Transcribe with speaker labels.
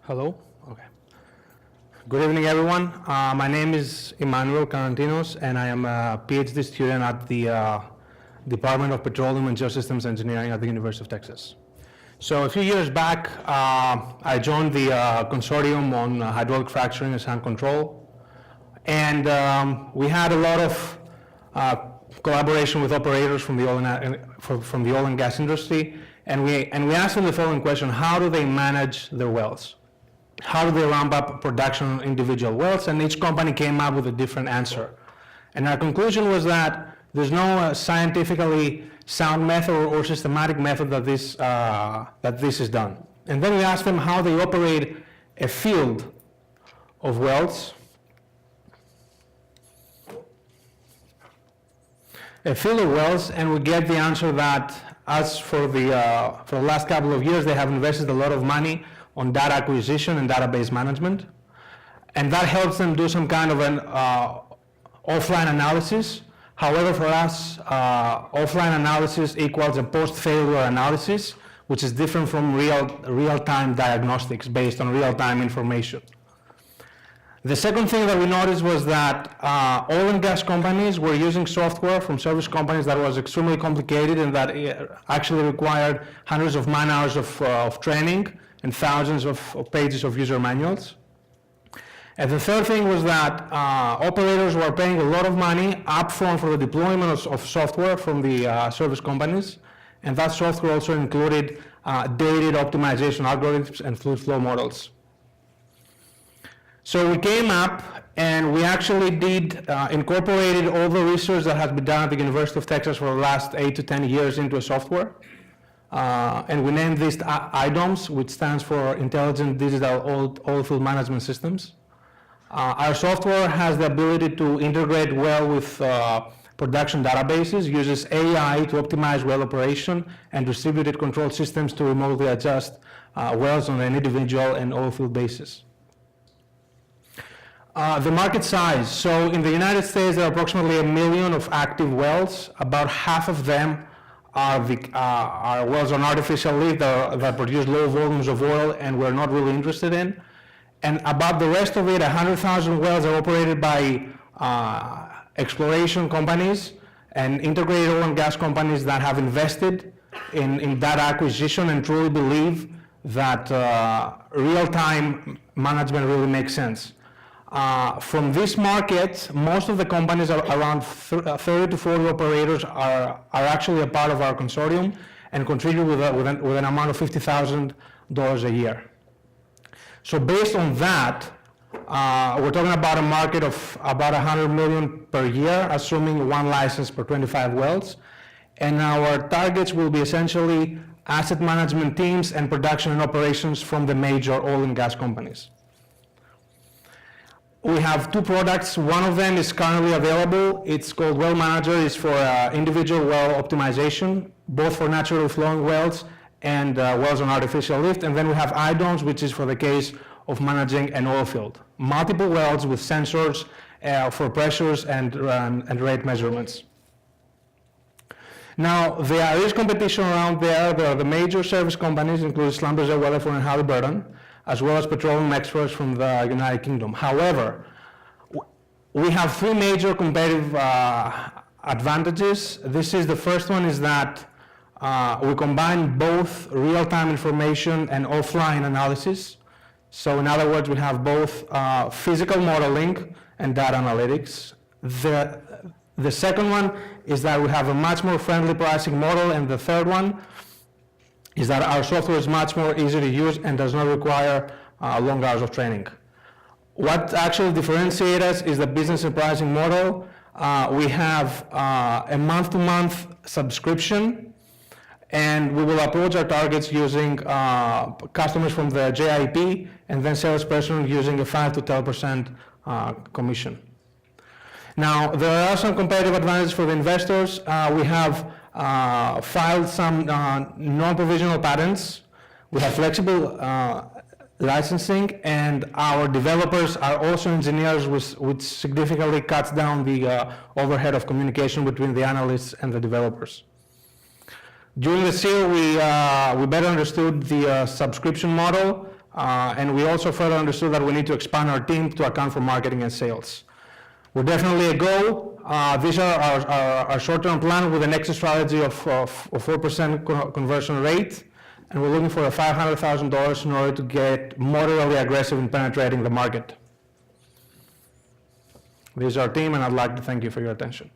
Speaker 1: Hello. Okay. Good evening, everyone. My name is Emmanuel Karantinos, and I am a PhD student at the Department of Petroleum and Geosystems Engineering at the University of Texas. So a few years back, I joined the consortium on hydraulic fracturing and sand control, and we had a lot of collaboration with operators from the oil and gas industry, and we asked them the following question: how do they manage their wells? How do they ramp up production on individual wells? And each company came up with a different answer. And our conclusion was that there's no scientifically sound method or systematic method that this is done. And then we asked them how they operate a field of wells. And we get the answer that, as for the last couple of years, they have invested a lot of money on data acquisition and database management, and that helps them do some kind of an offline analysis. However, for us, offline analysis equals a post-failure analysis, which is different from real-time diagnostics based on real-time information. The second thing that we noticed was that oil and gas companies were using software from service companies that was extremely complicated and that actually required hundreds of man-hours of training and thousands of pages of user manuals. And the third thing was that operators were paying a lot of money upfront for the deployment of software from the service companies, and that software also included dated optimization algorithms and fluid flow models. So we came up and we actually incorporated all the research that has been done at the University of Texas for the last 8 to 10 years into a software. And we named this iDOMS, which stands for Intelligent Digital Oilfield Management Systems. Our software has the ability to integrate well with production databases, uses AI to optimize well operation, and distributed control systems to remotely adjust wells on an individual and oilfield basis. The market size. So in the United States, there are approximately 1 million of active wells. About half of them are wells on artificial lift that produce low volumes of oil and we're not really interested in. And about the rest of it, 100,000 wells are operated by exploration companies and integrated oil and gas companies that have invested in data acquisition and truly believe that real-time management really makes sense. From this market, most of the companies, around 30 to 40 operators, are actually a part of our consortium and contribute with an amount of $50,000 a year. So based on that, we're talking about a market of about 100 million per year, assuming one license per 25 wells. And our targets will be essentially asset management teams and production and operations from the major oil and gas companies. We have two products. One of them is currently available. It's called Well Manager. It's for individual well optimization, both for naturally flowing wells and wells on artificial lift. And then we have iDOMS, which is for the case of managing an oil field. Multiple wells with sensors for pressures and rate measurements. Now, there is competition around there. There are the major service companies, including Schlumberger, Weatherford, and Halliburton, as well as petroleum experts from the United Kingdom. However, we have three major competitive advantages. The first one is that we combine both real-time information and offline analysis. So in other words, we have both physical modeling and data analytics. The second one is that we have a much more friendly pricing model, and the third one is that our software is much more easy to use and does not require long hours of training. What actually differentiates us is the business and pricing model. We have a month-to-month subscription, and we will approach our targets using customers from the JIP and then salesperson using a 5 to 10% commission. Now, there are some competitive advantages for the investors. We have filed some non-provisional patents. We have flexible licensing, and our developers are also engineers, which significantly cuts down the overhead of communication between the analysts and the developers. During the SEAL, we better understood the subscription model. And we also further understood that we need to expand our team to account for marketing and sales. We're definitely a go. These are our short-term plan with an exit strategy of 4% conversion rate, and we're looking for $500,000 in order to get moderately aggressive in penetrating the market. This is our team, and I'd like to thank you for your attention.